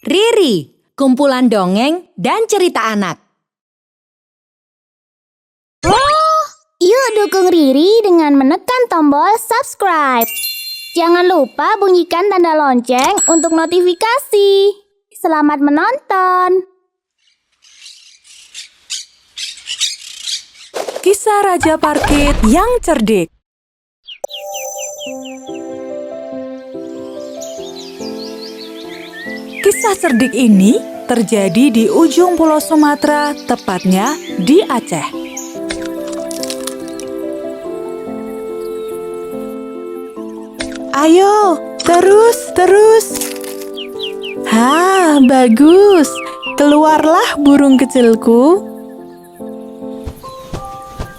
Riri, kumpulan dongeng dan cerita anak. Yuk dukung Riri dengan menekan tombol subscribe. Jangan lupa bunyikan tanda lonceng untuk notifikasi. Selamat menonton. Kisah Raja Parkit yang cerdik. Kisah cerdik ini terjadi di ujung pulau Sumatera, tepatnya di Aceh. Ayo, terus. Bagus. Keluarlah burung kecilku.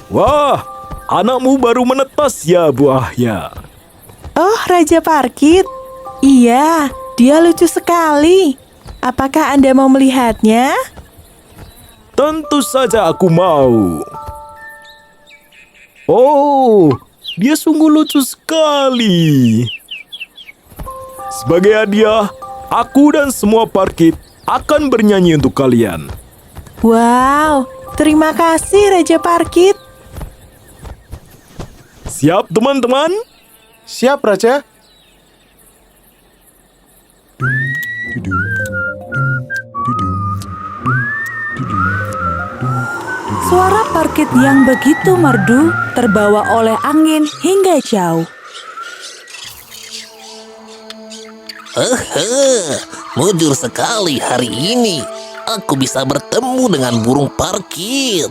Wah, anakmu baru menetas ya, buahnya. Oh, Raja Parkit. Iya, dia lucu sekali. Apakah Anda mau melihatnya? Tentu saja aku mau. Oh, dia sungguh lucu sekali. Sebagai hadiah, aku dan semua Parkit akan bernyanyi untuk kalian. Wow, terima kasih Raja Parkit. Siap, teman-teman? Siap, Raja. Suara Parkit yang begitu merdu terbawa oleh angin hingga jauh. Mujur sekali hari ini. Aku bisa bertemu dengan burung Parkit.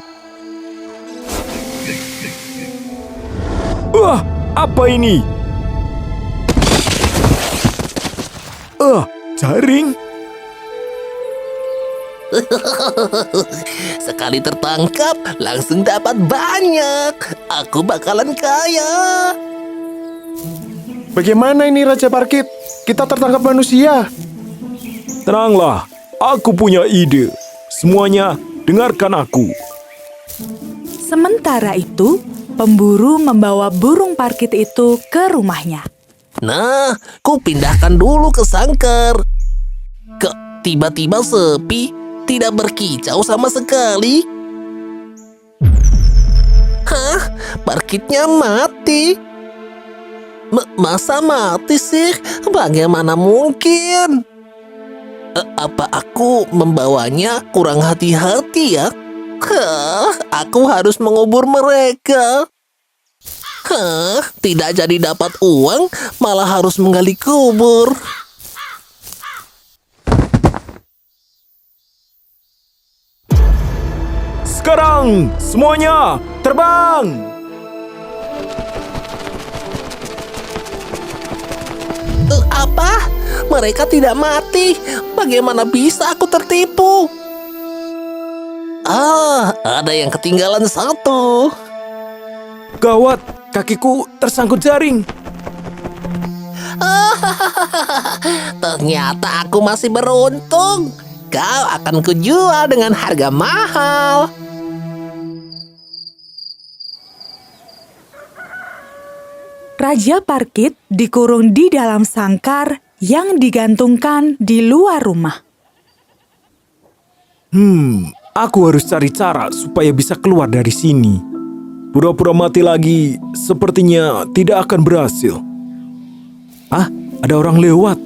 Wah, apa ini? Jaring. Sekali tertangkap, langsung dapat banyak. Aku bakalan kaya. Bagaimana ini, Raja Parkit? Kita tertangkap manusia. Tenanglah, aku punya ide. Semuanya, dengarkan aku. Sementara itu, pemburu membawa burung Parkit itu ke rumahnya. Nah, ku pindahkan dulu ke sangkar. Kok tiba-tiba sepi, tidak berkicau sama sekali? Hah? Parkitnya mati? Masa mati sih? Bagaimana mungkin? Apa aku membawanya kurang hati-hati ya? Aku harus mengubur mereka. Tidak jadi dapat uang, malah harus menggali kubur. Sekarang, semuanya, terbang! Apa? Mereka tidak mati. Bagaimana bisa aku tertipu? Ada yang ketinggalan satu. Gawat, kakiku tersangkut jaring. Ternyata aku masih beruntung. Kau akan kujual dengan harga mahal. Raja Parkit dikurung di dalam sangkar yang digantungkan di luar rumah. Aku harus cari cara supaya bisa keluar dari sini. Pura-pura mati lagi sepertinya tidak akan berhasil. Ada orang lewat.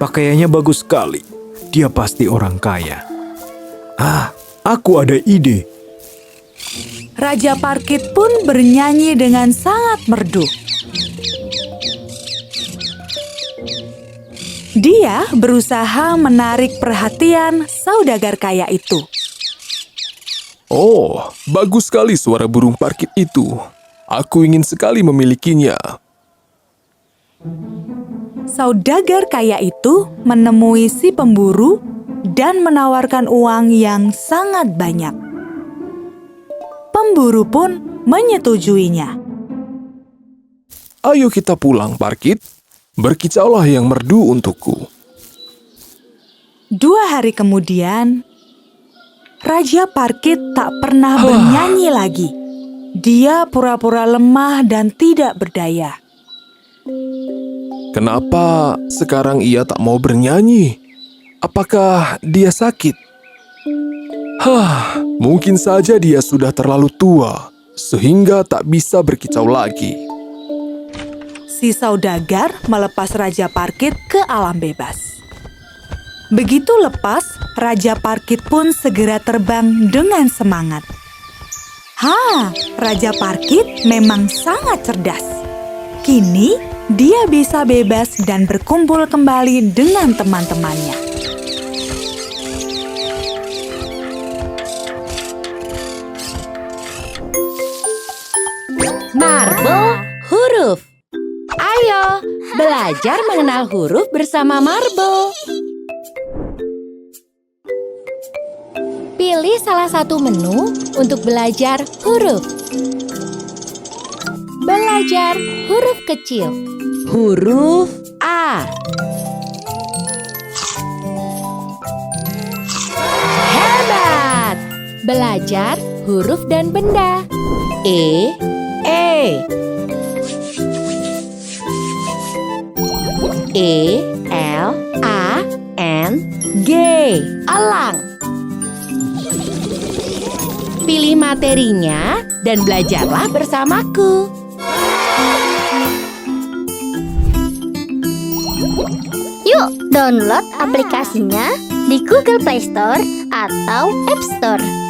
Pakaiannya bagus sekali. Dia pasti orang kaya. Aku ada ide. Raja Parkit pun bernyanyi dengan sangat merdu. Dia berusaha menarik perhatian saudagar kaya itu. Oh, bagus sekali suara burung Parkit itu. Aku ingin sekali memilikinya. Saudagar kaya itu menemui si pemburu dan menawarkan uang yang sangat banyak. Pemburu pun menyetujuinya. Ayo kita pulang, Parkit. Berkicaulah yang merdu untukku. 2 hari kemudian, Raja Parkit tak pernah bernyanyi lagi. Dia pura-pura lemah dan tidak berdaya. Kenapa sekarang ia tak mau bernyanyi? Apakah dia sakit? Mungkin saja dia sudah terlalu tua, sehingga tak bisa berkicau lagi. Si saudagar melepas Raja Parkit ke alam bebas. Begitu lepas, Raja Parkit pun segera terbang dengan semangat. Raja Parkit memang sangat cerdas. Kini, dia bisa bebas dan berkumpul kembali dengan teman-temannya. Marble huruf. Ayo, belajar mengenal huruf bersama Marble. Pilih salah satu menu untuk belajar huruf. Belajar huruf kecil. Huruf A. Hebat! Belajar huruf dan benda. E. L A N G. Elang. Pilih materinya dan belajarlah bersamaku. Yuk, download aplikasinya di Google Play Store atau App Store.